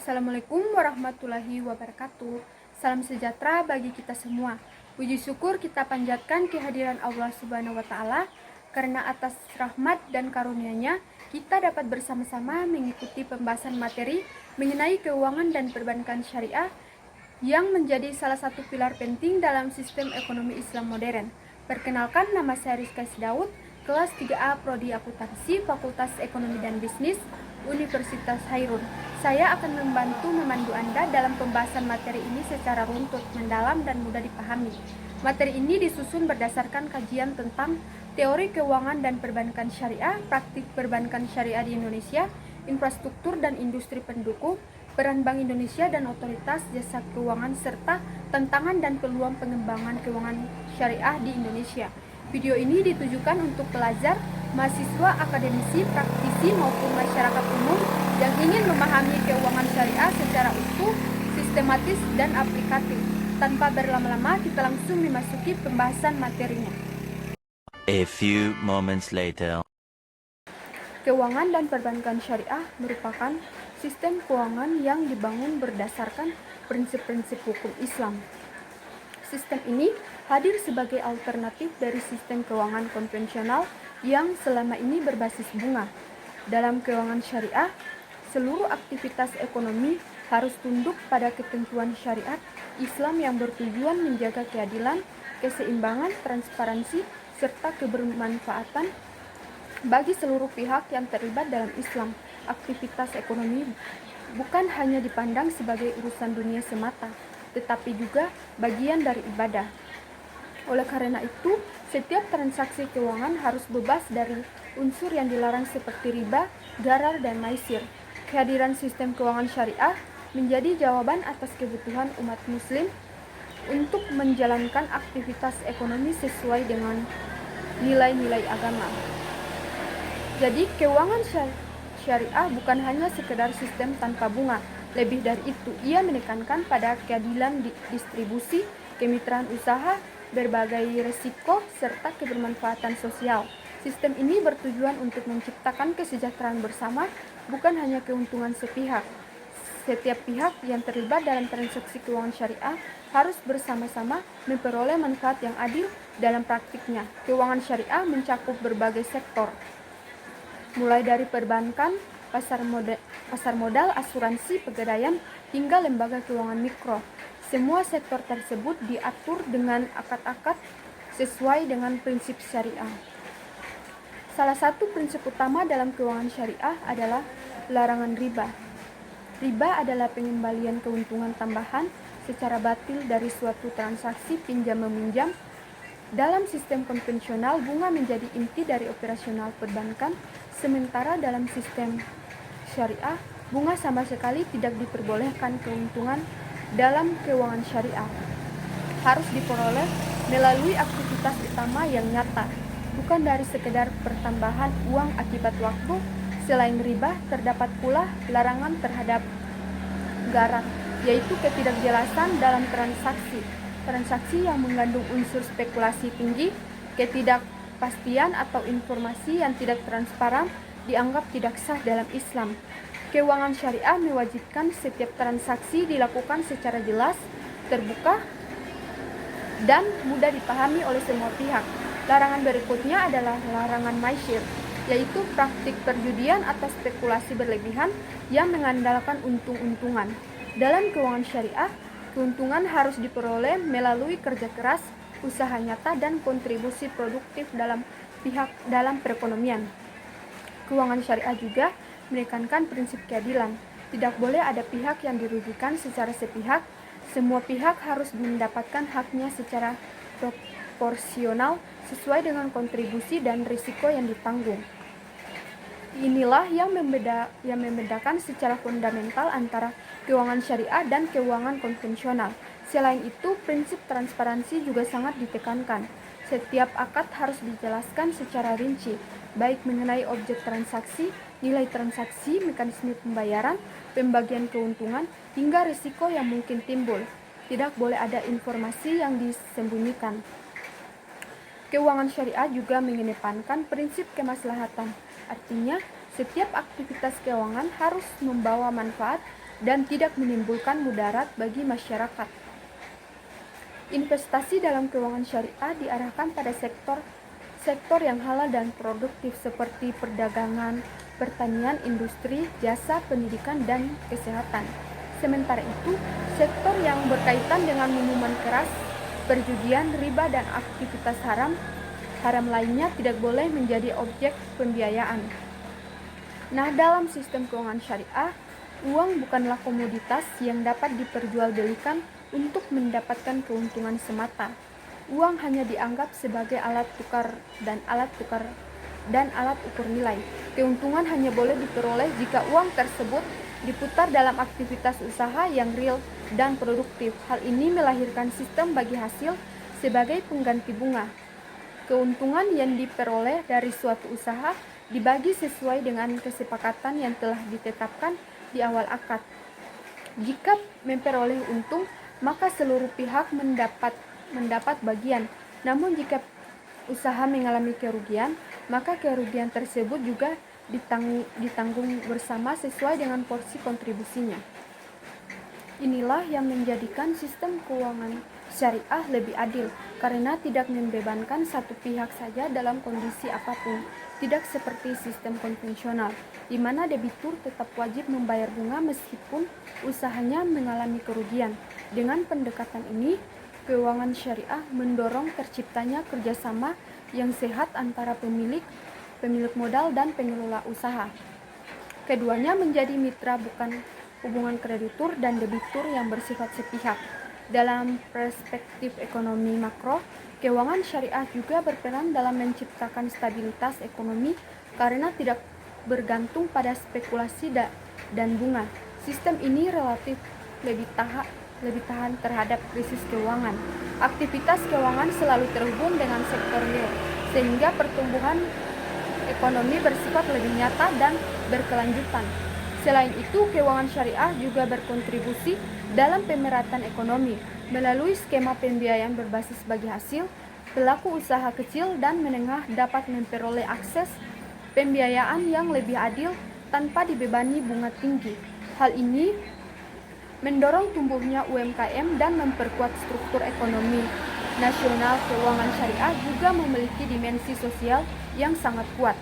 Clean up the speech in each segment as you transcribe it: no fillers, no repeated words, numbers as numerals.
Assalamualaikum warahmatullahi wabarakatuh. Salam sejahtera bagi kita semua. Puji syukur kita panjatkan kehadiran Allah Subhanahu wa taala karena atas rahmat dan karunia-Nya kita dapat bersama-sama mengikuti pembahasan materi mengenai keuangan dan perbankan syariah yang menjadi salah satu pilar penting dalam sistem ekonomi Islam modern. Perkenalkan, nama saya Rizka Daud, kelas 3A Prodi Akuntansi, Fakultas Ekonomi dan Bisnis, Universitas Hairun. Saya akan memandu Anda dalam pembahasan materi ini secara runtut, mendalam, dan mudah dipahami. Materi ini disusun berdasarkan kajian tentang teori keuangan dan perbankan syariah, praktik perbankan syariah di Indonesia, infrastruktur dan industri pendukung, peran Bank Indonesia dan otoritas jasa keuangan, serta tantangan dan peluang pengembangan keuangan syariah di Indonesia. Video ini ditujukan untuk pelajar, mahasiswa, akademisi, praktisi, maupun masyarakat umum yang ingin memahami keuangan syariah secara utuh, sistematis, dan aplikatif. Tanpa berlama-lama, kita langsung memasuki pembahasan materinya. A few moments later. Keuangan dan perbankan syariah merupakan sistem keuangan yang dibangun berdasarkan prinsip-prinsip hukum Islam. Sistem ini hadir sebagai alternatif dari sistem keuangan konvensional yang selama ini berbasis bunga. Dalam keuangan syariah, seluruh aktivitas ekonomi harus tunduk pada ketentuan syariat Islam yang bertujuan menjaga keadilan, keseimbangan, transparansi, serta kebermanfaatan bagi seluruh pihak yang terlibat dalam Islam. Aktivitas ekonomi bukan hanya dipandang sebagai urusan dunia semata, tetapi juga bagian dari ibadah. Oleh karena itu, setiap transaksi keuangan harus bebas dari unsur yang dilarang seperti riba, gharar, dan maisir. Kehadiran sistem keuangan syariah menjadi jawaban atas kebutuhan umat muslim untuk menjalankan aktivitas ekonomi sesuai dengan nilai-nilai agama. Jadi, keuangan syariah bukan hanya sekedar sistem tanpa bunga. Lebih dari itu, ia menekankan pada keadilan distribusi, kemitraan usaha, berbagai risiko, serta kebermanfaatan sosial. Sistem ini bertujuan untuk menciptakan kesejahteraan bersama, bukan hanya keuntungan sepihak. Setiap pihak yang terlibat dalam transaksi keuangan syariah harus bersama-sama memperoleh manfaat yang adil dalam praktiknya. Keuangan syariah mencakup berbagai sektor, mulai dari perbankan, pasar modal, asuransi, pegadaian, hingga lembaga keuangan mikro. Semua sektor tersebut diatur dengan akad-akad sesuai dengan prinsip syariah. Salah satu prinsip utama dalam keuangan syariah adalah larangan riba. Riba adalah pengembalian keuntungan tambahan secara batil dari suatu transaksi pinjam-meminjam. Dalam sistem konvensional, bunga menjadi inti dari operasional perbankan, sementara dalam sistem syariah, bunga sama sekali tidak diperbolehkan. Keuntungan dalam keuangan syariah harus diperoleh melalui aktivitas utama yang nyata, bukan dari sekedar pertambahan uang akibat waktu. Selain riba, terdapat pula larangan terhadap gharar, yaitu ketidakjelasan dalam transaksi yang mengandung unsur spekulasi tinggi. Ketidakpastian atau informasi yang tidak transparan dianggap tidak sah dalam Islam. Keuangan syariah mewajibkan setiap transaksi dilakukan secara jelas, terbuka, dan mudah dipahami oleh semua pihak. Larangan berikutnya adalah larangan maisir, yaitu praktik perjudian atau spekulasi berlebihan yang mengandalkan untung-untungan. Dalam keuangan syariah, keuntungan harus diperoleh melalui kerja keras, usaha nyata, dan kontribusi produktif dalam perekonomian. Keuangan syariah juga menekankan prinsip keadilan. Tidak boleh ada pihak yang dirugikan secara sepihak. Semua pihak harus mendapatkan haknya secara proporsional sesuai dengan kontribusi dan risiko yang ditanggung. Inilah yang membedakan secara fundamental antara keuangan syariah dan keuangan konvensional. Selain itu, prinsip transparansi juga sangat ditekankan. Setiap akad harus dijelaskan secara rinci, baik mengenai objek transaksi, nilai transaksi, mekanisme pembayaran, pembagian keuntungan, hingga risiko yang mungkin timbul. Tidak boleh ada informasi yang disembunyikan. Keuangan syariah juga mengedepankan prinsip kemaslahatan. Artinya, setiap aktivitas keuangan harus membawa manfaat dan tidak menimbulkan mudarat bagi masyarakat. Investasi dalam keuangan syariah diarahkan pada sektor yang halal dan produktif seperti perdagangan, pertanian, industri, jasa, pendidikan, dan kesehatan. Sementara itu, sektor yang berkaitan dengan minuman keras, perjudian, riba, dan aktivitas haram lainnya tidak boleh menjadi objek pembiayaan. Nah, dalam sistem keuangan syariah, uang bukanlah komoditas yang dapat diperjualbelikan untuk mendapatkan keuntungan semata. Uang hanya dianggap sebagai alat tukar dan alat ukur nilai. Keuntungan hanya boleh diperoleh jika uang tersebut diputar dalam aktivitas usaha yang real dan produktif. Hal ini melahirkan sistem bagi hasil sebagai pengganti bunga. Keuntungan yang diperoleh dari suatu usaha dibagi sesuai dengan kesepakatan yang telah ditetapkan di awal akad. Jika memperoleh untung, maka seluruh pihak mendapat bagian. Namun jika usaha mengalami kerugian, maka kerugian tersebut juga ditanggung bersama sesuai dengan porsi kontribusinya. Inilah yang menjadikan sistem keuangan syariah lebih adil, karena tidak membebankan satu pihak saja dalam kondisi apapun. Tidak seperti sistem konvensional, di mana debitur tetap wajib membayar bunga meskipun usahanya mengalami kerugian. Dengan pendekatan ini, keuangan syariah mendorong terciptanya kerjasama yang sehat antara pemilik modal dan pengelola usaha. Keduanya menjadi mitra, bukan hubungan kreditur dan debitur yang bersifat sepihak. Dalam perspektif ekonomi makro, keuangan syariah juga berperan dalam menciptakan stabilitas ekonomi karena tidak bergantung pada spekulasi dan bunga. Sistem ini relatif lebih tahan terhadap krisis keuangan. Aktivitas keuangan selalu terhubung dengan sektor real, sehingga pertumbuhan ekonomi bersifat lebih nyata dan berkelanjutan. Selain itu, keuangan syariah juga berkontribusi dalam pemerataan ekonomi. Melalui skema pembiayaan berbasis bagi hasil, pelaku usaha kecil dan menengah dapat memperoleh akses pembiayaan yang lebih adil tanpa dibebani bunga tinggi. Hal ini mendorong tumbuhnya UMKM dan memperkuat struktur ekonomi nasional. Keuangan syariah juga memiliki dimensi sosial yang sangat kuat.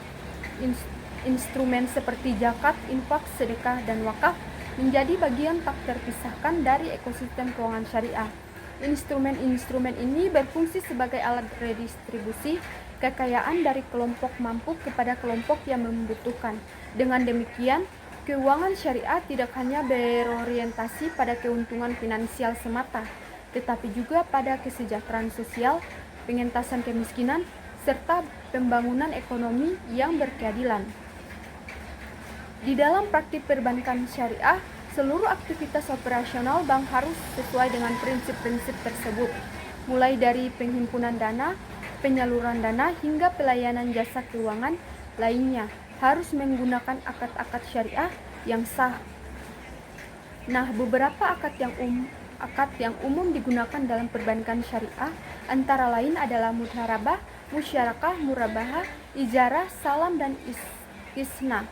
Instrumen seperti zakat, infak, sedekah, dan wakaf menjadi bagian tak terpisahkan dari ekosistem keuangan syariah. Instrumen ini berfungsi sebagai alat redistribusi kekayaan dari kelompok mampu kepada kelompok yang membutuhkan. Dengan demikian, keuangan syariah tidak hanya berorientasi pada keuntungan finansial semata, tetapi juga pada kesejahteraan sosial, pengentasan kemiskinan, serta pembangunan ekonomi yang berkeadilan. Di dalam praktik perbankan syariah, seluruh aktivitas operasional bank harus sesuai dengan prinsip-prinsip tersebut, mulai dari penghimpunan dana, penyaluran dana, hingga pelayanan jasa keuangan lainnya harus menggunakan akad-akad syariah yang sah. Nah, beberapa akad yang umum digunakan dalam perbankan syariah antara lain adalah mudharabah, musyarakah, murabahah, ijarah, salam, dan istisna.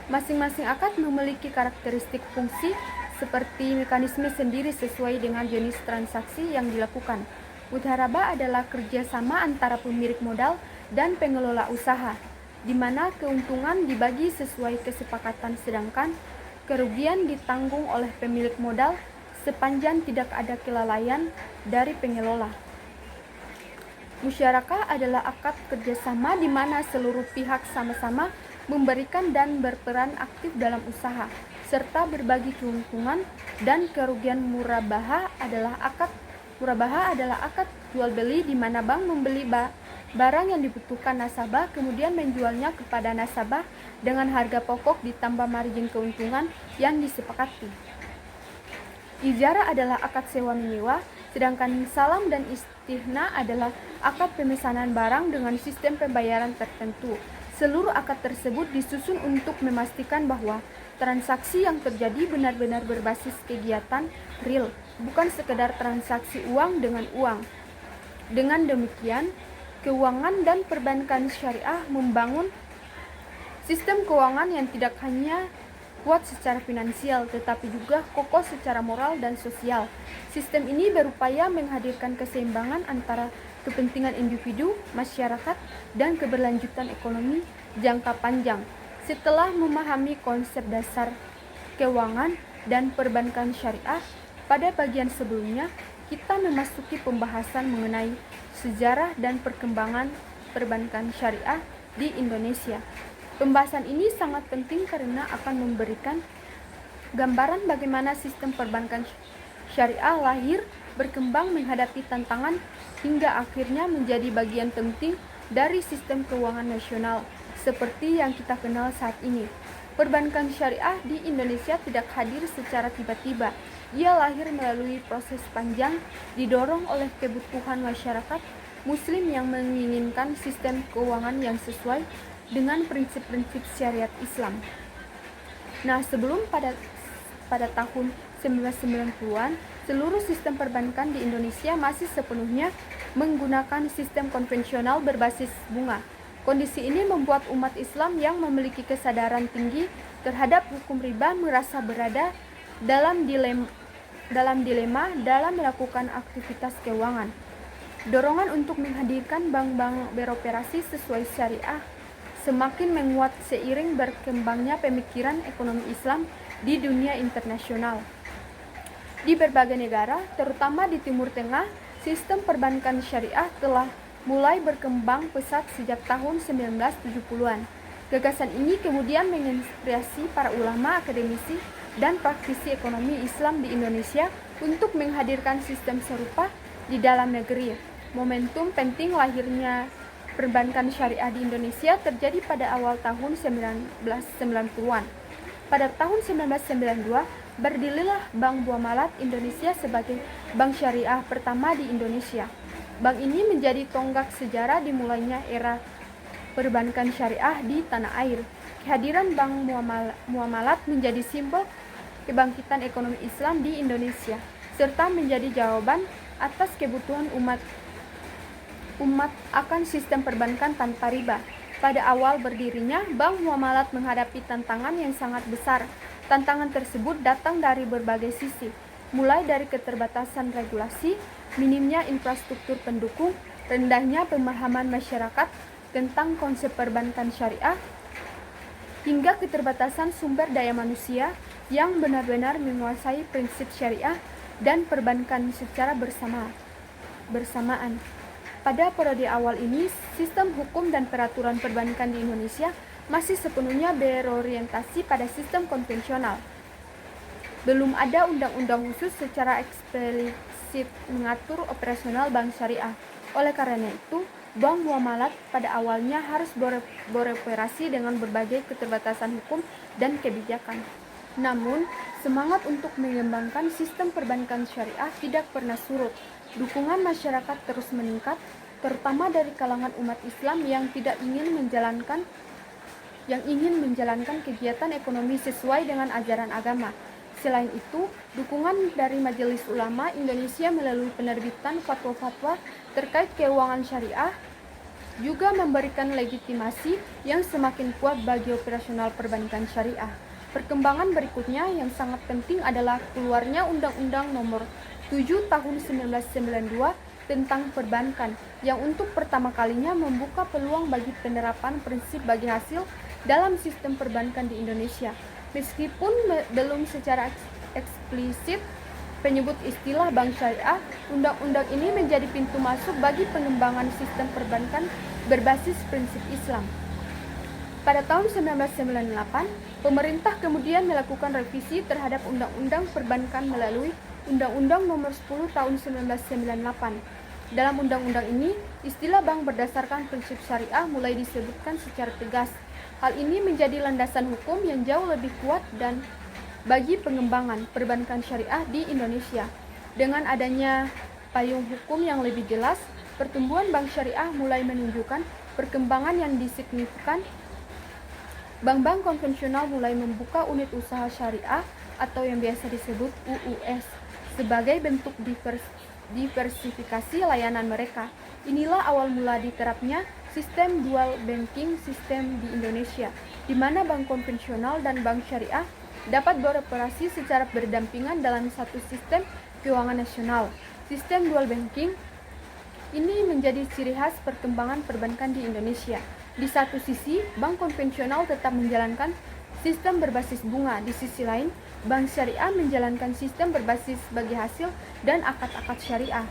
Masing-masing akad memiliki karakteristik fungsi seperti mekanisme sendiri sesuai dengan jenis transaksi yang dilakukan. Mudharabah adalah kerjasama antara pemilik modal dan pengelola usaha, di mana keuntungan dibagi sesuai kesepakatan, sedangkan kerugian ditanggung oleh pemilik modal sepanjang tidak ada kelalaian dari pengelola. Musyarakah adalah akad kerjasama di mana seluruh pihak sama-sama memberikan dan berperan aktif dalam usaha, serta berbagi keuntungan dan kerugian. Murabahah adalah akad jual beli di mana bank membeli barang yang dibutuhkan nasabah, kemudian menjualnya kepada nasabah dengan harga pokok ditambah margin keuntungan yang disepakati. Ijarah adalah akad sewa menyewa, sedangkan salam dan istihna adalah akad pemesanan barang dengan sistem pembayaran tertentu. Seluruh akad tersebut disusun untuk memastikan bahwa transaksi yang terjadi benar-benar berbasis kegiatan real, bukan sekedar transaksi uang dengan uang. Dengan demikian, keuangan dan perbankan syariah membangun sistem keuangan yang tidak hanya kuat secara finansial, tetapi juga kokoh secara moral dan sosial. Sistem ini berupaya menghadirkan keseimbangan antara kepentingan individu, masyarakat, dan keberlanjutan ekonomi jangka panjang. Setelah memahami konsep dasar keuangan dan perbankan syariah, pada bagian sebelumnya kita memasuki pembahasan mengenai sejarah dan perkembangan perbankan syariah di Indonesia. Pembahasan ini sangat penting karena akan memberikan gambaran bagaimana sistem perbankan syariah lahir, berkembang, menghadapi tantangan, hingga akhirnya menjadi bagian penting dari sistem keuangan nasional seperti yang kita kenal saat ini. Perbankan syariah di Indonesia tidak hadir secara tiba-tiba. Ia lahir melalui proses panjang, didorong oleh kebutuhan masyarakat Muslim yang menginginkan sistem keuangan yang sesuai dengan prinsip-prinsip syariat Islam. Nah, sebelum pada tahun 1990-an, seluruh sistem perbankan di Indonesia masih sepenuhnya menggunakan sistem konvensional berbasis bunga. Kondisi ini membuat umat Islam yang memiliki kesadaran tinggi terhadap hukum riba merasa berada dalam dilema dalam melakukan aktivitas keuangan. Dorongan untuk menghadirkan bank-bank beroperasi sesuai syariah semakin menguat seiring berkembangnya pemikiran ekonomi Islam di dunia internasional. Di berbagai negara, terutama di Timur Tengah, sistem perbankan syariah telah mulai berkembang pesat sejak tahun 1970-an. Gagasan ini kemudian menginspirasi para ulama, akademisi, dan praktisi ekonomi Islam di Indonesia untuk menghadirkan sistem serupa di dalam negeri. Momentum penting lahirnya perbankan syariah di Indonesia terjadi pada awal tahun 1990-an. Pada tahun 1992, berdirilah Bank Muamalat Indonesia sebagai bank syariah pertama di Indonesia. Bank ini menjadi tonggak sejarah dimulainya era perbankan syariah di tanah air. Kehadiran Bank Muamalat menjadi simbol kebangkitan ekonomi Islam di Indonesia, serta menjadi jawaban atas kebutuhan umat akan sistem perbankan tanpa riba. Pada awal berdirinya, Bank Muamalat menghadapi tantangan yang sangat besar. Tantangan tersebut datang dari berbagai sisi, mulai dari keterbatasan regulasi, minimnya infrastruktur pendukung, rendahnya pemahaman masyarakat tentang konsep perbankan syariah, hingga keterbatasan sumber daya manusia yang benar-benar menguasai prinsip syariah dan perbankan secara bersamaan. Pada periode awal ini, sistem hukum dan peraturan perbankan di Indonesia masih sepenuhnya berorientasi pada sistem konvensional. Belum ada undang-undang khusus secara eksplisit mengatur operasional bank syariah. Oleh karena itu, Bank Muamalat pada awalnya harus beroperasi dengan berbagai keterbatasan hukum dan kebijakan. Namun, semangat untuk mengembangkan sistem perbankan syariah tidak pernah surut. Dukungan masyarakat terus meningkat, terutama dari kalangan umat Islam yang ingin menjalankan kegiatan ekonomi sesuai dengan ajaran agama. Selain itu, dukungan dari Majelis Ulama Indonesia melalui penerbitan fatwa-fatwa terkait keuangan syariah juga memberikan legitimasi yang semakin kuat bagi operasional perbankan syariah. Perkembangan berikutnya yang sangat penting adalah keluarnya Undang-Undang Nomor 7 Tahun 1992 tentang perbankan yang untuk pertama kalinya membuka peluang bagi penerapan prinsip bagi hasil dalam sistem perbankan di Indonesia. Meskipun belum secara eksplisit penyebut istilah bank syariah, undang-undang ini menjadi pintu masuk bagi pengembangan sistem perbankan berbasis prinsip Islam. Pada tahun 1998, pemerintah kemudian melakukan revisi terhadap undang-undang perbankan melalui Undang-Undang Nomor 10 Tahun 1998. Dalam undang-undang ini, istilah bank berdasarkan prinsip syariah mulai disebutkan secara tegas. Hal ini menjadi landasan hukum yang jauh lebih kuat dan bagi pengembangan perbankan syariah di Indonesia. Dengan adanya payung hukum yang lebih jelas, pertumbuhan bank syariah mulai menunjukkan perkembangan yang signifikan. Bank-bank konvensional mulai membuka unit usaha syariah atau yang biasa disebut UUS sebagai bentuk diversifikasi layanan mereka. Inilah awal mula diterapnya sistem dual banking sistem di Indonesia, di mana bank konvensional dan bank syariah dapat beroperasi secara berdampingan dalam satu sistem keuangan nasional. Sistem dual banking ini menjadi ciri khas perkembangan perbankan di Indonesia. Di satu sisi, bank konvensional tetap menjalankan sistem berbasis bunga. Di sisi lain, bank syariah menjalankan sistem berbasis bagi hasil dan akad-akad syariah.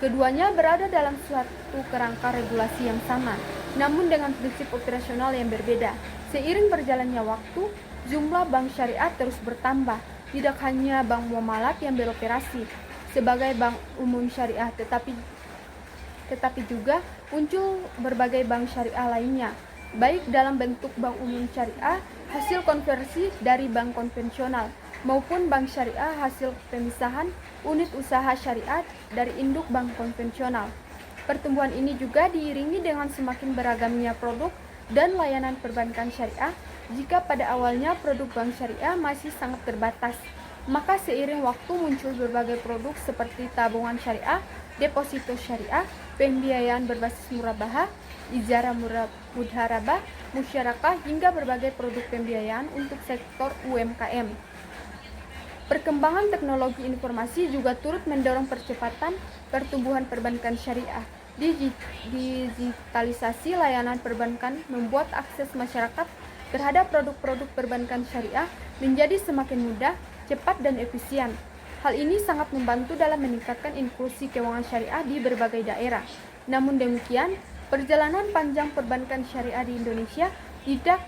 Keduanya berada dalam suatu kerangka regulasi yang sama, namun dengan prinsip operasional yang berbeda. Seiring berjalannya waktu, jumlah bank syariah terus bertambah. Tidak hanya bank muamalat yang beroperasi sebagai bank umum syariah, tetapi juga muncul berbagai bank syariah lainnya, baik dalam bentuk bank umum syariah hasil konversi dari bank konvensional maupun bank syariah hasil pemisahan unit usaha syariah dari induk bank konvensional. Pertumbuhan ini juga diiringi dengan semakin beragamnya produk dan layanan perbankan syariah. Jika pada awalnya produk bank syariah masih sangat terbatas, maka seiring waktu muncul berbagai produk seperti tabungan syariah, deposito syariah, pembiayaan berbasis murabahah, ijarah mudharabah, musyarakah, hingga berbagai produk pembiayaan untuk sektor UMKM. Perkembangan teknologi informasi juga turut mendorong percepatan pertumbuhan perbankan syariah. Digitalisasi layanan perbankan membuat akses masyarakat terhadap produk-produk perbankan syariah menjadi semakin mudah, cepat, dan efisien. Hal ini sangat membantu dalam meningkatkan inklusi keuangan syariah di berbagai daerah. Namun demikian, perjalanan panjang perbankan syariah di Indonesia tidak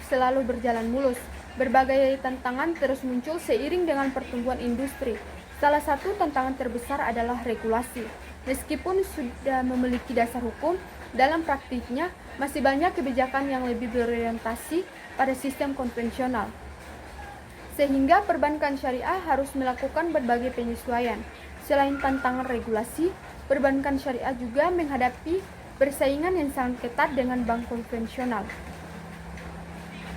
selalu berjalan mulus. Berbagai tantangan terus muncul seiring dengan pertumbuhan industri. Salah satu tantangan terbesar adalah regulasi. Meskipun sudah memiliki dasar hukum, dalam praktiknya masih banyak kebijakan yang lebih berorientasi pada sistem konvensional. Sehingga perbankan syariah harus melakukan berbagai penyesuaian. Selain tantangan regulasi, perbankan syariah juga menghadapi persaingan yang sangat ketat dengan bank konvensional.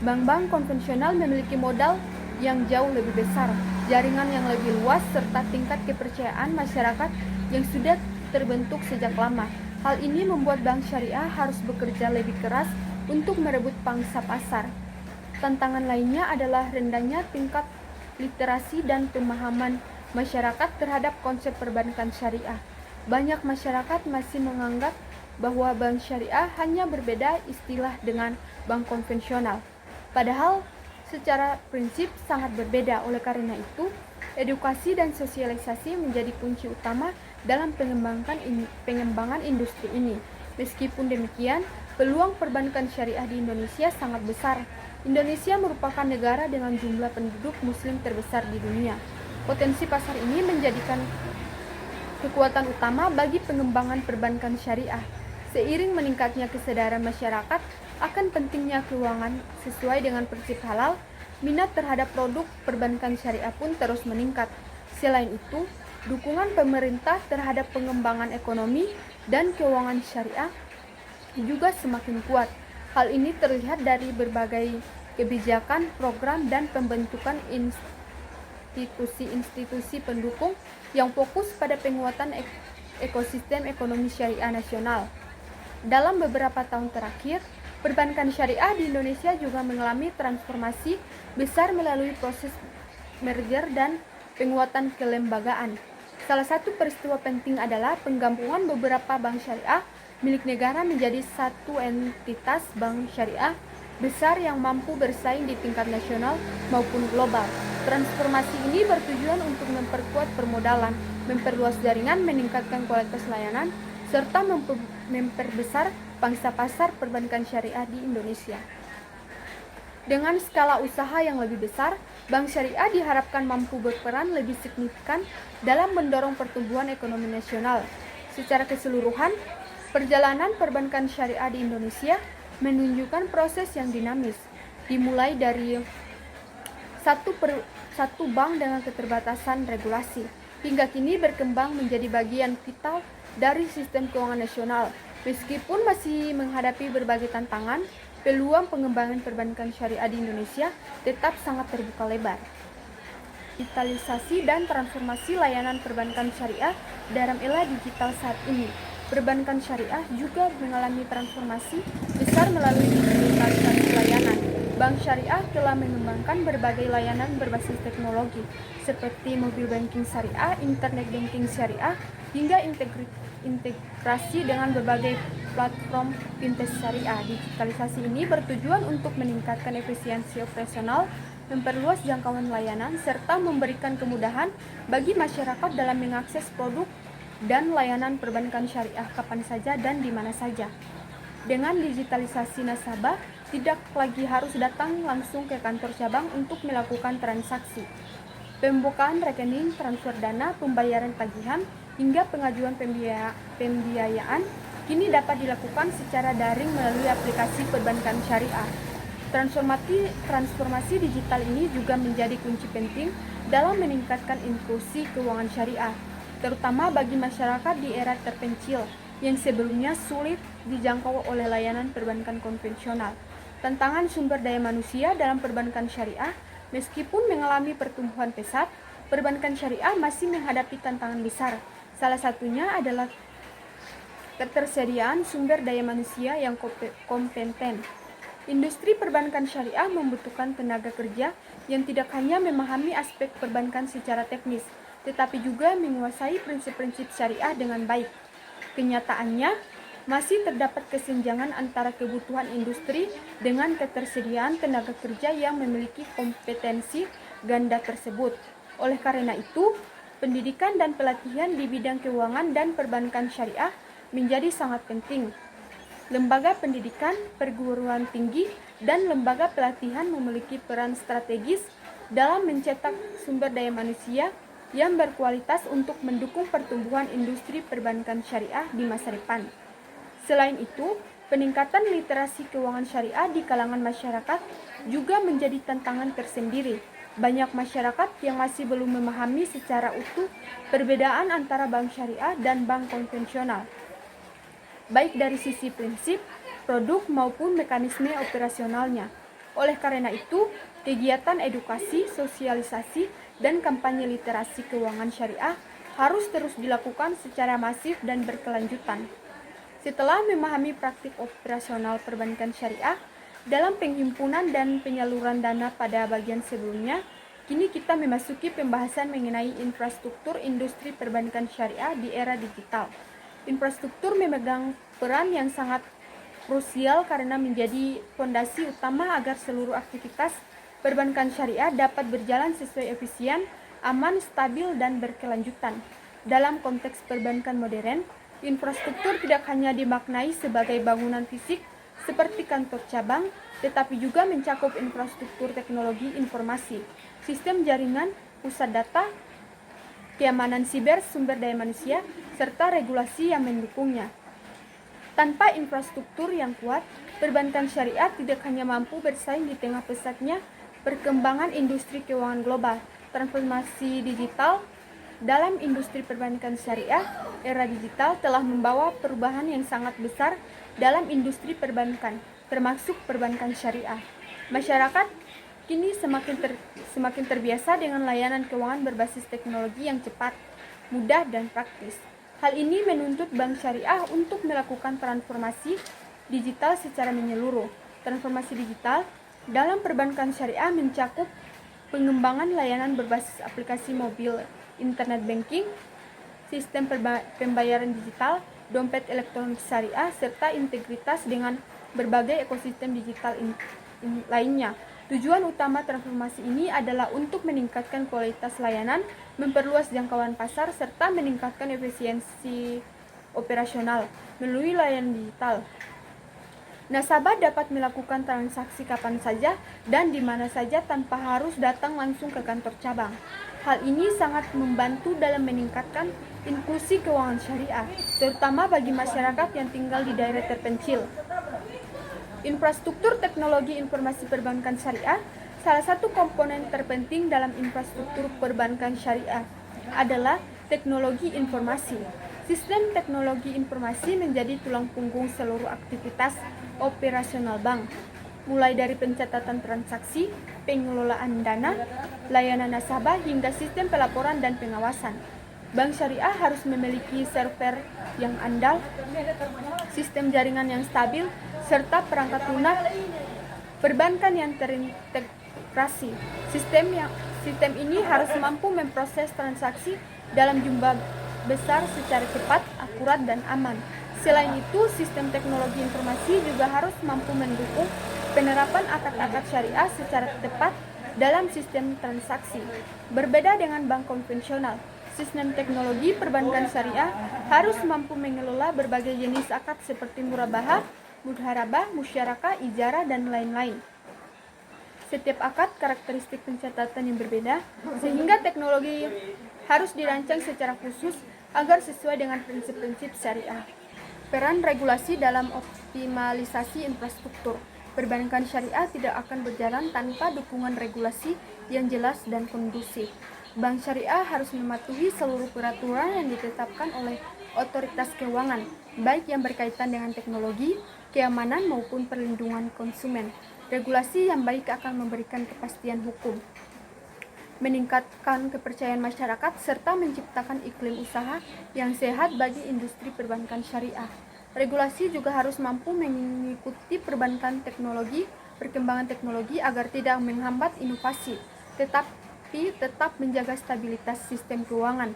Bank-bank konvensional memiliki modal yang jauh lebih besar, jaringan yang lebih luas, serta tingkat kepercayaan masyarakat yang sudah terbentuk sejak lama. Hal ini membuat bank syariah harus bekerja lebih keras untuk merebut pangsa pasar. Tantangan lainnya adalah rendahnya tingkat literasi dan pemahaman masyarakat terhadap konsep perbankan syariah. Banyak masyarakat masih menganggap bahwa bank syariah hanya berbeda istilah dengan bank konvensional. Padahal secara prinsip sangat berbeda. Oleh karena itu, edukasi dan sosialisasi menjadi kunci utama dalam pengembangan industri ini. Meskipun demikian, peluang perbankan syariah di Indonesia sangat besar. Indonesia merupakan negara dengan jumlah penduduk muslim terbesar di dunia. Potensi pasar ini menjadikan kekuatan utama bagi pengembangan perbankan syariah. Seiring meningkatnya kesadaran masyarakat akan pentingnya keuangan sesuai dengan prinsip halal, minat terhadap produk perbankan syariah pun terus meningkat. Selain itu, dukungan pemerintah terhadap pengembangan ekonomi dan keuangan syariah juga semakin kuat. Hal ini terlihat dari berbagai kebijakan, program, dan pembentukan institusi-institusi pendukung yang fokus pada penguatan ekosistem ekonomi syariah nasional. Dalam beberapa tahun terakhir, perbankan syariah di Indonesia juga mengalami transformasi besar melalui proses merger dan penguatan kelembagaan. Salah satu peristiwa penting adalah penggabungan beberapa bank syariah milik negara menjadi satu entitas bank syariah besar yang mampu bersaing di tingkat nasional maupun global. Transformasi ini bertujuan untuk memperkuat permodalan, memperluas jaringan, meningkatkan kualitas layanan, serta memperbesar pangsa pasar perbankan syariah di Indonesia. Dengan skala usaha yang lebih besar, bank syariah diharapkan mampu berperan lebih signifikan dalam mendorong pertumbuhan ekonomi nasional. Secara keseluruhan, perjalanan perbankan syariah di Indonesia menunjukkan proses yang dinamis, dimulai dari satu bank dengan keterbatasan regulasi, hingga kini berkembang menjadi bagian vital dari sistem keuangan nasional. Meskipun masih menghadapi berbagai tantangan, peluang pengembangan perbankan syariah di Indonesia tetap sangat terbuka lebar. Digitalisasi dan transformasi layanan perbankan syariah dalam era digital saat ini. Perbankan syariah juga mengalami transformasi besar melalui digitalisasi layanan. Bank syariah telah mengembangkan berbagai layanan berbasis teknologi seperti mobile banking syariah, internet banking syariah, hingga integrasi dengan berbagai platform fintech syariah. Digitalisasi ini bertujuan untuk meningkatkan efisiensi operasional, memperluas jangkauan layanan, serta memberikan kemudahan bagi masyarakat dalam mengakses produk dan layanan perbankan syariah kapan saja dan di mana saja. Dengan digitalisasi, nasabah tidak lagi harus datang langsung ke kantor cabang untuk melakukan transaksi. Pembukaan rekening, transfer dana, pembayaran tagihan, hingga pengajuan pembiayaan kini dapat dilakukan secara daring melalui aplikasi perbankan syariah. Transformasi digital ini juga menjadi kunci penting dalam meningkatkan inklusi keuangan syariah, terutama bagi masyarakat di era terpencil yang sebelumnya sulit dijangkau oleh layanan perbankan konvensional. Tantangan sumber daya manusia dalam perbankan syariah, meskipun mengalami pertumbuhan pesat, perbankan syariah masih menghadapi tantangan besar. Salah satunya adalah ketersediaan sumber daya manusia yang kompeten. Industri perbankan syariah membutuhkan tenaga kerja yang tidak hanya memahami aspek perbankan secara teknis, tetapi juga menguasai prinsip-prinsip syariah dengan baik. Kenyataannya, masih terdapat kesenjangan antara kebutuhan industri dengan ketersediaan tenaga kerja yang memiliki kompetensi ganda tersebut. Oleh karena itu, pendidikan dan pelatihan di bidang keuangan dan perbankan syariah menjadi sangat penting. Lembaga pendidikan, perguruan tinggi, dan lembaga pelatihan memiliki peran strategis dalam mencetak sumber daya manusia yang berkualitas untuk mendukung pertumbuhan industri perbankan syariah di masa depan. Selain itu, peningkatan literasi keuangan syariah di kalangan masyarakat juga menjadi tantangan tersendiri. Banyak masyarakat yang masih belum memahami secara utuh perbedaan antara bank syariah dan bank konvensional, baik dari sisi prinsip, produk, maupun mekanisme operasionalnya. Oleh karena itu, kegiatan edukasi, sosialisasi, dan kampanye literasi keuangan syariah harus terus dilakukan secara masif dan berkelanjutan. Setelah memahami praktik operasional perbankan syariah dalam penghimpunan dan penyaluran dana pada bagian sebelumnya, kini kita memasuki pembahasan mengenai infrastruktur industri perbankan syariah di era digital. Infrastruktur memegang peran yang sangat krusial karena menjadi fondasi utama agar seluruh aktivitas perbankan syariah dapat berjalan sesuai efisien, aman, stabil, dan berkelanjutan. Dalam konteks perbankan modern, infrastruktur tidak hanya dimaknai sebagai bangunan fisik seperti kantor cabang, tetapi juga mencakup infrastruktur teknologi informasi, sistem jaringan, pusat data, keamanan siber, sumber daya manusia, serta regulasi yang mendukungnya. Tanpa infrastruktur yang kuat, perbankan syariah tidak hanya mampu bersaing di tengah pesatnya perkembangan industri keuangan global. Transformasi digital dalam industri perbankan syariah, era digital telah membawa perubahan yang sangat besar dalam industri perbankan, termasuk perbankan syariah. Masyarakat kini semakin terbiasa dengan layanan keuangan berbasis teknologi yang cepat, mudah, dan praktis. Hal ini menuntut bank syariah untuk melakukan transformasi digital secara menyeluruh. Transformasi digital dalam perbankan syariah mencakup pengembangan layanan berbasis aplikasi mobil, internet banking, sistem pembayaran digital, dompet elektronik syariah, serta integritas dengan berbagai ekosistem digital lainnya. Tujuan utama transformasi ini adalah untuk meningkatkan kualitas layanan, memperluas jangkauan pasar, serta meningkatkan efisiensi operasional melalui layanan digital. Nasabah dapat melakukan transaksi kapan saja dan di mana saja tanpa harus datang langsung ke kantor cabang. Hal ini sangat membantu dalam meningkatkan inklusi keuangan syariah, terutama bagi masyarakat yang tinggal di daerah terpencil. Infrastruktur teknologi informasi perbankan syariah, salah satu komponen terpenting dalam infrastruktur perbankan syariah adalah teknologi informasi. Sistem teknologi informasi menjadi tulang punggung seluruh aktivitas operasional bank, mulai dari pencatatan transaksi, pengelolaan dana, layanan nasabah, hingga sistem pelaporan dan pengawasan. Bank syariah harus memiliki server yang andal, sistem jaringan yang stabil, serta perangkat lunak perbankan yang terintegrasi. Sistem ini harus mampu memproses transaksi dalam jumlah besar secara cepat, akurat, dan aman. Selain itu, sistem teknologi informasi juga harus mampu mendukung penerapan akad-akad syariah secara tepat dalam sistem transaksi. Berbeda dengan bank konvensional, sistem teknologi perbankan syariah harus mampu mengelola berbagai jenis akad seperti murabahah, mudharabah, musyarakah, ijarah, dan lain-lain. Setiap akad karakteristik pencatatan yang berbeda, sehingga teknologi harus dirancang secara khusus agar sesuai dengan prinsip-prinsip syariah. Peran regulasi dalam optimalisasi infrastruktur perbankan syariah tidak akan berjalan tanpa dukungan regulasi yang jelas dan kondusif. Bank syariah harus mematuhi seluruh peraturan yang ditetapkan oleh otoritas keuangan, baik yang berkaitan dengan teknologi, keamanan maupun perlindungan konsumen. Regulasi yang baik akan memberikan kepastian hukum, meningkatkan kepercayaan masyarakat, serta menciptakan iklim usaha yang sehat bagi industri perbankan syariah. Regulasi juga harus mampu mengikuti perkembangan teknologi agar tidak menghambat inovasi, tetapi tetap menjaga stabilitas sistem keuangan.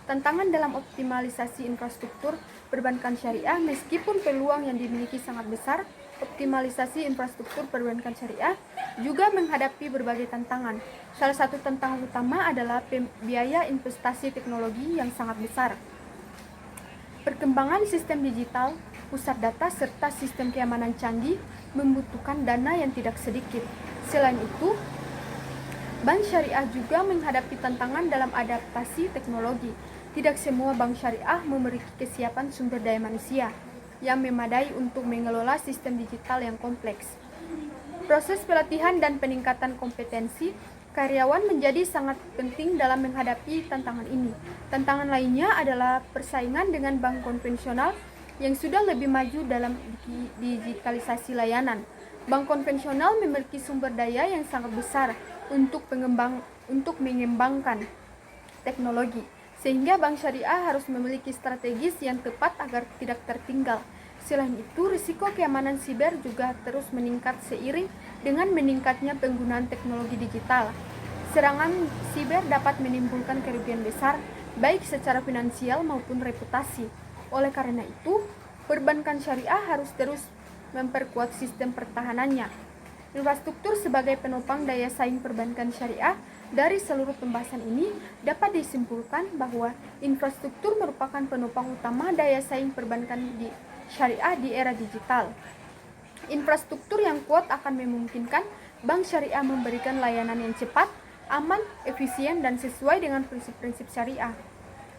Tantangan dalam optimalisasi infrastruktur perbankan syariah, meskipun peluang yang dimiliki sangat besar, optimalisasi infrastruktur perbankan syariah juga menghadapi berbagai tantangan. Salah satu tantangan utama adalah biaya investasi teknologi yang sangat besar. Perkembangan sistem digital, pusat data, serta sistem keamanan canggih membutuhkan dana yang tidak sedikit. Selain itu, bank syariah juga menghadapi tantangan dalam adaptasi teknologi. Tidak semua bank syariah memiliki kesiapan sumber daya manusia yang memadai untuk mengelola sistem digital yang kompleks. Proses pelatihan dan peningkatan kompetensi karyawan menjadi sangat penting dalam menghadapi tantangan ini. Tantangan lainnya adalah persaingan dengan bank konvensional yang sudah lebih maju dalam digitalisasi layanan. Bank konvensional memiliki sumber daya yang sangat besar untuk mengembangkan teknologi, sehingga bank syariah harus memiliki strategis yang tepat agar tidak tertinggal. Selain itu, risiko keamanan siber juga terus meningkat seiring dengan meningkatnya penggunaan teknologi digital. Serangan siber dapat menimbulkan kerugian besar, baik secara finansial maupun reputasi. Oleh karena itu, perbankan syariah harus terus memperkuat sistem pertahanannya. Infrastruktur sebagai penopang daya saing perbankan syariah. Dari seluruh pembahasan ini dapat disimpulkan bahwa infrastruktur merupakan penopang utama daya saing perbankan syariah di era digital. Infrastruktur yang kuat akan memungkinkan bank syariah memberikan layanan yang cepat, aman, efisien, dan sesuai dengan prinsip-prinsip syariah.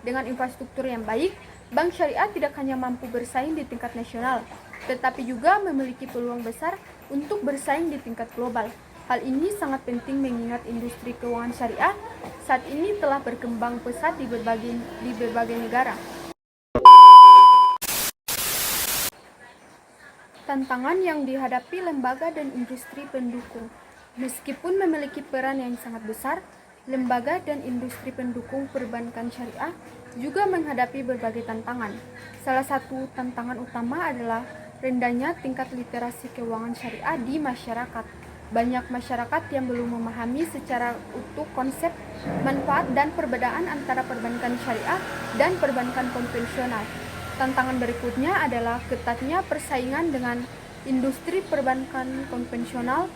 Dengan infrastruktur yang baik, bank syariah tidak hanya mampu bersaing di tingkat nasional, tetapi juga memiliki peluang besar untuk bersaing di tingkat global. Hal ini sangat penting mengingat industri keuangan syariah saat ini telah berkembang pesat di berbagai negara. Tantangan yang dihadapi lembaga dan industri pendukung. Meskipun memiliki peran yang sangat besar, lembaga dan industri pendukung perbankan syariah juga menghadapi berbagai tantangan. Salah satu tantangan utama adalah rendahnya tingkat literasi keuangan syariah di masyarakat. Banyak masyarakat yang belum memahami secara utuh konsep, manfaat, dan perbedaan antara perbankan syariah dan perbankan konvensional. Tantangan berikutnya adalah ketatnya persaingan dengan industri perbankan konvensional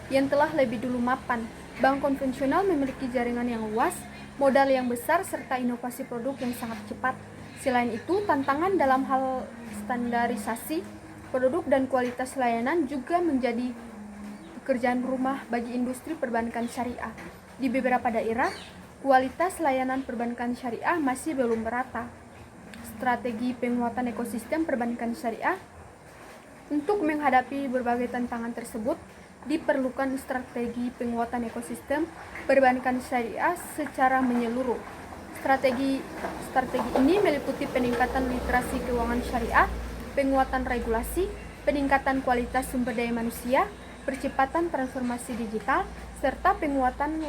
yang telah lebih dulu mapan. Bank konvensional memiliki jaringan yang luas, modal yang besar, serta inovasi produk yang sangat cepat. Selain itu, tantangan dalam hal standarisasi produk dan kualitas layanan juga menjadi pekerjaan rumah bagi industri perbankan syariah. Di beberapa daerah, kualitas layanan perbankan syariah masih belum merata. Strategi penguatan ekosistem perbankan syariah. Untuk menghadapi berbagai tantangan tersebut, diperlukan strategi penguatan ekosistem perbankan syariah secara menyeluruh. Strategi ini meliputi peningkatan literasi keuangan syariah, penguatan regulasi, peningkatan kualitas sumber daya manusia, percepatan transformasi digital, serta penguatan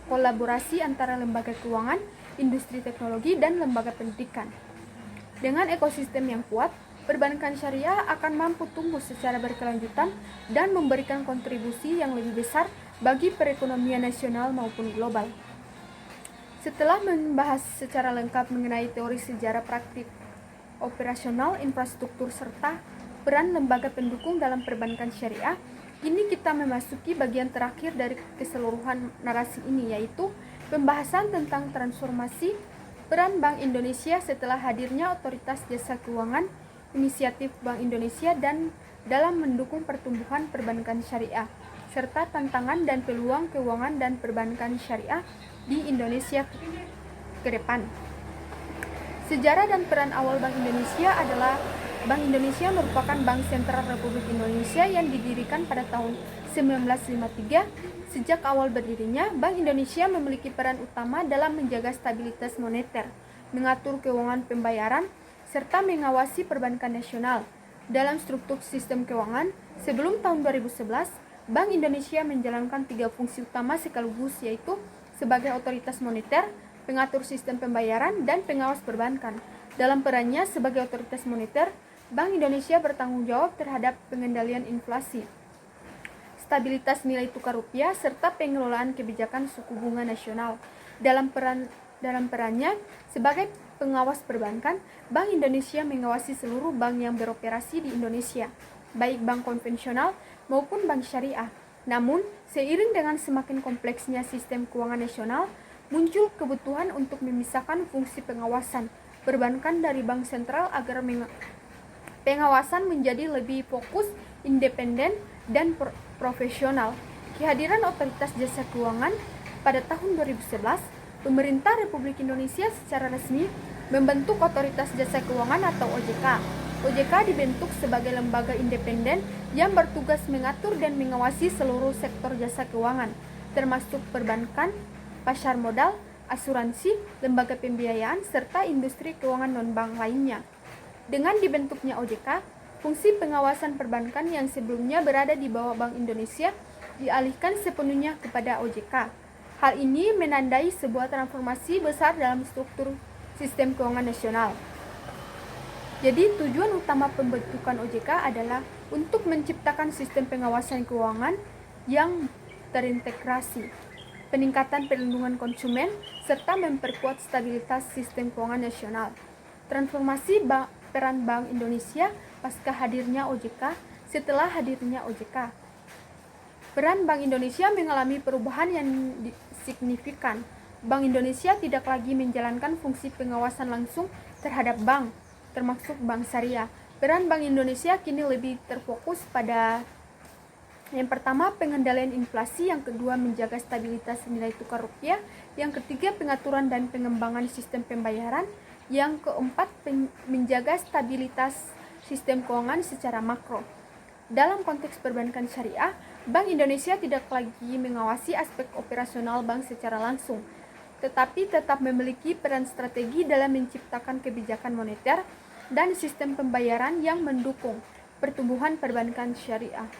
kolaborasi antara lembaga keuangan, industri teknologi, dan lembaga pendidikan. Dengan ekosistem yang kuat, perbankan syariah akan mampu tumbuh secara berkelanjutan dan memberikan kontribusi yang lebih besar bagi perekonomian nasional maupun global. Setelah membahas secara lengkap mengenai teori sejarah praktik operasional, infrastruktur, serta peran lembaga pendukung dalam perbankan syariah, kini kita memasuki bagian terakhir dari keseluruhan narasi ini, yaitu pembahasan tentang transformasi peran Bank Indonesia setelah hadirnya Otoritas Jasa Keuangan, inisiatif Bank Indonesia dan dalam mendukung pertumbuhan perbankan syariah, serta tantangan dan peluang keuangan dan perbankan syariah di Indonesia ke depan. Sejarah dan peran awal Bank Indonesia adalah Bank Indonesia merupakan Bank Sentral Republik Indonesia yang didirikan pada tahun 1953. Sejak awal berdirinya, Bank Indonesia memiliki peran utama dalam menjaga stabilitas moneter, mengatur keuangan pembayaran, serta mengawasi perbankan nasional. Dalam struktur sistem keuangan, sebelum tahun 2011, Bank Indonesia menjalankan 3 fungsi utama sekaligus, yaitu sebagai otoritas moneter, pengatur sistem pembayaran, dan pengawas perbankan. Dalam perannya sebagai otoritas moneter, Bank Indonesia bertanggung jawab terhadap pengendalian inflasi, stabilitas nilai tukar rupiah, serta pengelolaan kebijakan suku bunga nasional. Dalam perannya sebagai pengawas perbankan, Bank Indonesia mengawasi seluruh bank yang beroperasi di Indonesia, baik bank konvensional maupun bank syariah. Namun, seiring dengan semakin kompleksnya sistem keuangan nasional, muncul kebutuhan untuk memisahkan fungsi pengawasan perbankan dari bank sentral agar pengawasan menjadi lebih fokus, independen, dan profesional. Kehadiran Otoritas Jasa Keuangan pada tahun 2011, pemerintah Republik Indonesia secara resmi membentuk Otoritas Jasa Keuangan atau OJK. OJK dibentuk sebagai lembaga independen yang bertugas mengatur dan mengawasi seluruh sektor jasa keuangan, termasuk perbankan, pasar modal, asuransi, lembaga pembiayaan, serta industri keuangan non-bank lainnya. Dengan dibentuknya OJK, fungsi pengawasan perbankan yang sebelumnya berada di bawah Bank Indonesia dialihkan sepenuhnya kepada OJK. Hal ini menandai sebuah transformasi besar dalam struktur sistem keuangan nasional. Jadi tujuan utama pembentukan OJK adalah untuk menciptakan sistem pengawasan keuangan yang terintegrasi, peningkatan perlindungan konsumen, serta memperkuat stabilitas sistem keuangan nasional. Transformasi peran Bank Indonesia pasca hadirnya OJK. Setelah hadirnya OJK, peran Bank Indonesia mengalami perubahan yang signifikan. Bank Indonesia tidak lagi menjalankan fungsi pengawasan langsung terhadap bank, termasuk bank syariah. Peran Bank Indonesia kini lebih terfokus pada yang pertama, pengendalian inflasi, yang kedua, menjaga stabilitas nilai tukar rupiah, yang ketiga, pengaturan dan pengembangan sistem pembayaran, yang keempat, menjaga stabilitas sistem keuangan secara makro. Dalam konteks perbankan syariah, Bank Indonesia tidak lagi mengawasi aspek operasional bank secara langsung, tetapi tetap memiliki peran strategi dalam menciptakan kebijakan moneter dan sistem pembayaran yang mendukung pertumbuhan perbankan syariah.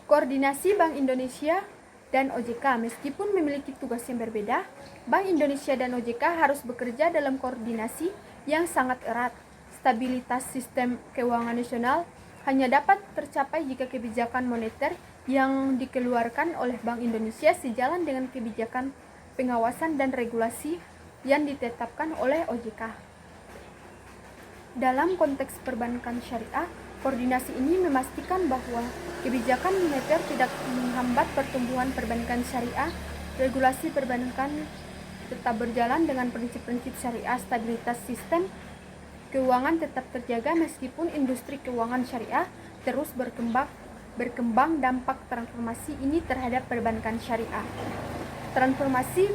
Koordinasi Bank Indonesia dan OJK. Meskipun memiliki tugas yang berbeda, Bank Indonesia dan OJK harus bekerja dalam koordinasi yang sangat erat. Stabilitas sistem keuangan nasional hanya dapat tercapai jika kebijakan moneter yang dikeluarkan oleh Bank Indonesia sejalan dengan kebijakan pengawasan dan regulasi yang ditetapkan oleh OJK. Dalam konteks perbankan syariah, koordinasi ini memastikan bahwa kebijakan moneter tidak menghambat pertumbuhan perbankan syariah. Regulasi perbankan tetap berjalan dengan prinsip-prinsip syariah. Stabilitas sistem keuangan tetap terjaga meskipun industri keuangan syariah terus berkembang. Dampak transformasi ini terhadap perbankan syariah. Transformasi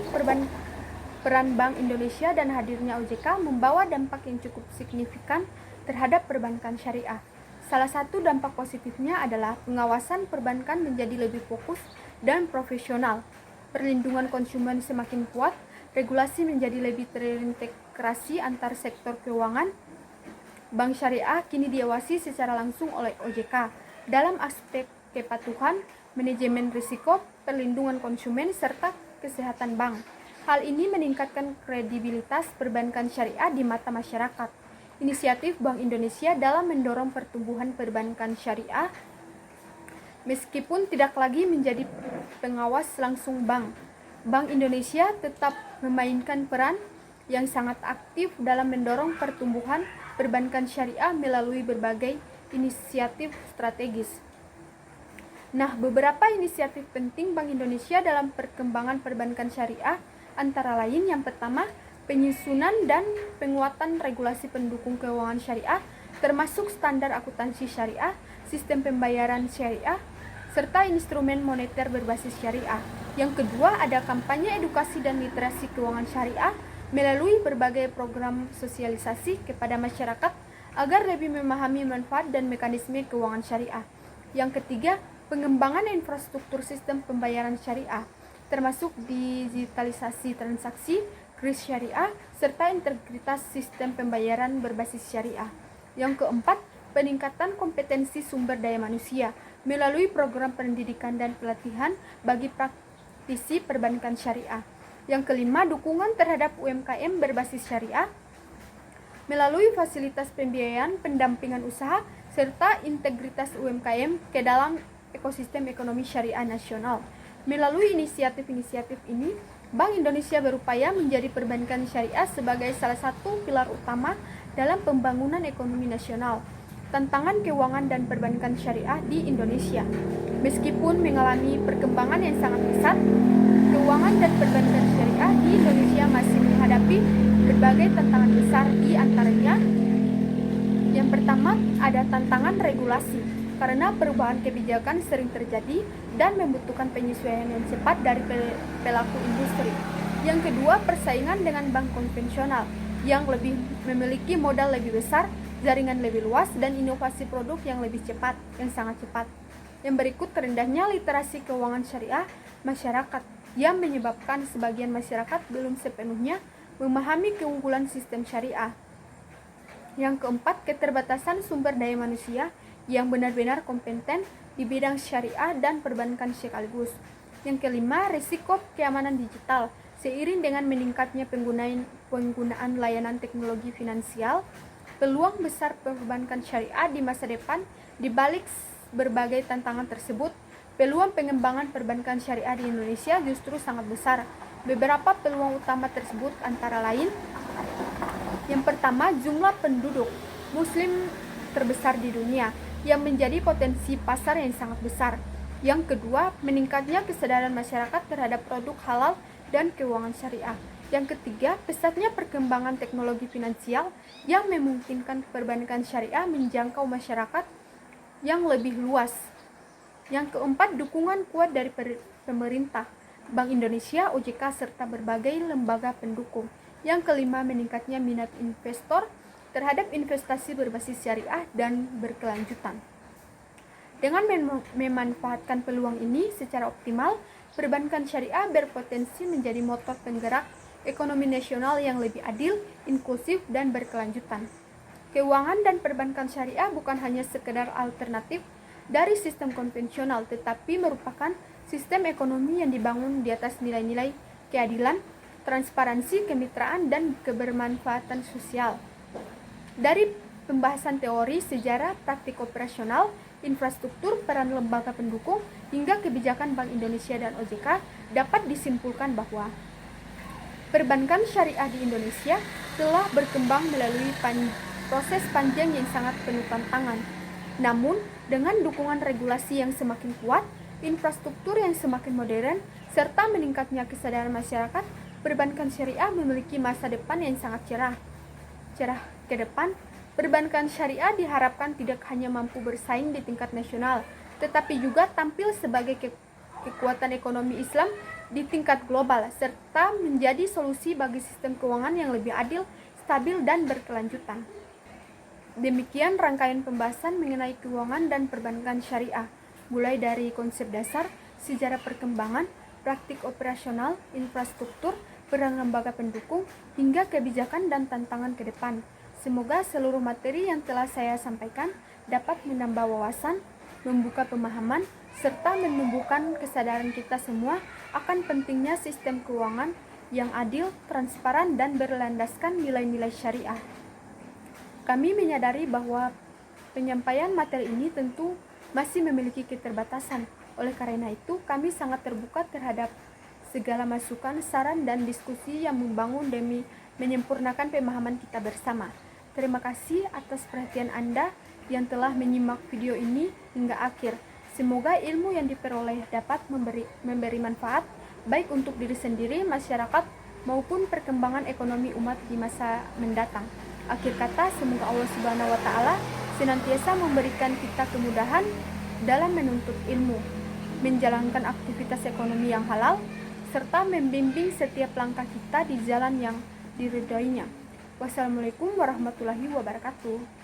peran Bank Indonesia dan hadirnya OJK membawa dampak yang cukup signifikan terhadap perbankan syariah. Salah satu dampak positifnya adalah pengawasan perbankan menjadi lebih fokus dan profesional. Perlindungan konsumen semakin kuat, regulasi menjadi lebih terintegrasi antar sektor keuangan. Bank syariah kini diawasi secara langsung oleh OJK dalam aspek kepatuhan, manajemen risiko, perlindungan konsumen, serta kesehatan bank. Hal ini meningkatkan kredibilitas perbankan syariah di mata masyarakat. inisiatif Bank Indonesia dalam mendorong pertumbuhan perbankan syariah meskipun tidak lagi menjadi pengawas langsung bank. Bank Indonesia tetap memainkan peran yang sangat aktif dalam mendorong pertumbuhan perbankan syariah melalui berbagai inisiatif strategis. Nah, beberapa inisiatif penting Bank Indonesia dalam perkembangan perbankan syariah antara lain yang pertama, penyusunan dan penguatan regulasi pendukung keuangan syariah termasuk standar akuntansi syariah, sistem pembayaran syariah, serta instrumen moneter berbasis syariah. Yang kedua, ada kampanye edukasi dan literasi keuangan syariah melalui berbagai program sosialisasi kepada masyarakat agar lebih memahami manfaat dan mekanisme keuangan syariah. Yang ketiga, pengembangan infrastruktur sistem pembayaran syariah, termasuk digitalisasi transaksi, kris syariah, serta integritas sistem pembayaran berbasis syariah. Yang keempat, peningkatan kompetensi sumber daya manusia melalui program pendidikan dan pelatihan bagi praktisi perbankan syariah. Yang kelima, dukungan terhadap UMKM berbasis syariah melalui fasilitas pembiayaan, pendampingan usaha, serta integritas UMKM ke dalam ekosistem ekonomi syariah nasional. Melalui inisiatif-inisiatif ini, Bank Indonesia berupaya menjadi perbankan syariah sebagai salah satu pilar utama dalam pembangunan ekonomi nasional. Tantangan keuangan dan perbankan syariah di Indonesia. Meskipun mengalami perkembangan yang sangat pesat, keuangan dan perbankan syariah di Indonesia masih menghadapi berbagai tantangan besar, di antaranya yang pertama ada tantangan regulasi karena perubahan kebijakan sering terjadi dan membutuhkan penyesuaian yang cepat dari pelaku industri. Yang kedua, persaingan dengan bank konvensional yang lebih memiliki modal lebih besar, jaringan lebih luas, dan inovasi produk yang lebih cepat, yang sangat cepat. Yang berikut, rendahnya literasi keuangan syariah masyarakat yang menyebabkan sebagian masyarakat belum sepenuhnya memahami keunggulan sistem syariah. Yang keempat, keterbatasan sumber daya manusia yang benar-benar kompeten di bidang syariah dan perbankan sekaligus. Yang kelima, risiko keamanan digital seiring dengan meningkatnya penggunaan layanan teknologi finansial. Peluang besar perbankan syariah di masa depan. Di balik berbagai tantangan tersebut, peluang pengembangan perbankan syariah di Indonesia justru sangat besar. Beberapa peluang utama tersebut antara lain, yang pertama, jumlah penduduk Muslim terbesar di dunia yang menjadi potensi pasar yang sangat besar. Yang kedua, meningkatnya kesadaran masyarakat terhadap produk halal dan keuangan syariah. Yang ketiga, pesatnya perkembangan teknologi finansial yang memungkinkan perbankan syariah menjangkau masyarakat yang lebih luas. Yang keempat, dukungan kuat dari pemerintah, Bank Indonesia, OJK, serta berbagai lembaga pendukung. Yang kelima, meningkatnya minat investor terhadap investasi berbasis syariah dan berkelanjutan. Dengan memanfaatkan peluang ini secara optimal, perbankan syariah berpotensi menjadi motor penggerak ekonomi nasional yang lebih adil, inklusif, dan berkelanjutan. Keuangan dan perbankan syariah bukan hanya sekedar alternatif dari sistem konvensional, tetapi merupakan sistem ekonomi yang dibangun di atas nilai-nilai keadilan, transparansi, kemitraan, dan kebermanfaatan sosial. Dari pembahasan teori, sejarah, praktik operasional, infrastruktur, peran lembaga pendukung, hingga kebijakan Bank Indonesia dan OJK, dapat disimpulkan bahwa perbankan syariah di Indonesia telah berkembang melalui proses panjang yang sangat penuh tantangan. Namun, dengan dukungan regulasi yang semakin kuat, infrastruktur yang semakin modern, serta meningkatnya kesadaran masyarakat, perbankan syariah memiliki masa depan yang sangat cerah ke depan. Perbankan syariah diharapkan tidak hanya mampu bersaing di tingkat nasional, tetapi juga tampil sebagai kekuatan ekonomi Islam di tingkat global, serta menjadi solusi bagi sistem keuangan yang lebih adil, stabil, dan berkelanjutan. Demikian rangkaian pembahasan mengenai keuangan dan perbankan syariah, mulai dari konsep dasar, sejarah perkembangan, praktik operasional, infrastruktur, peran lembaga pendukung, hingga kebijakan dan tantangan ke depan. Semoga seluruh materi yang telah saya sampaikan dapat menambah wawasan, membuka pemahaman, serta menumbuhkan kesadaran kita semua akan pentingnya sistem keuangan yang adil, transparan, dan berlandaskan nilai-nilai syariah. Kami menyadari bahwa penyampaian materi ini tentu masih memiliki keterbatasan. Oleh karena itu, kami sangat terbuka terhadap segala masukan, saran, dan diskusi yang membangun demi menyempurnakan pemahaman kita bersama. Terima kasih atas perhatian Anda yang telah menyimak video ini hingga akhir. Semoga ilmu yang diperoleh dapat memberi manfaat baik untuk diri sendiri, masyarakat, maupun perkembangan ekonomi umat di masa mendatang. Akhir kata, semoga Allah Subhanahu wa Ta'ala senantiasa memberikan kita kemudahan dalam menuntut ilmu, menjalankan aktivitas ekonomi yang halal, serta membimbing setiap langkah kita di jalan yang diridhoinya. Wassalamualaikum warahmatullahi wabarakatuh.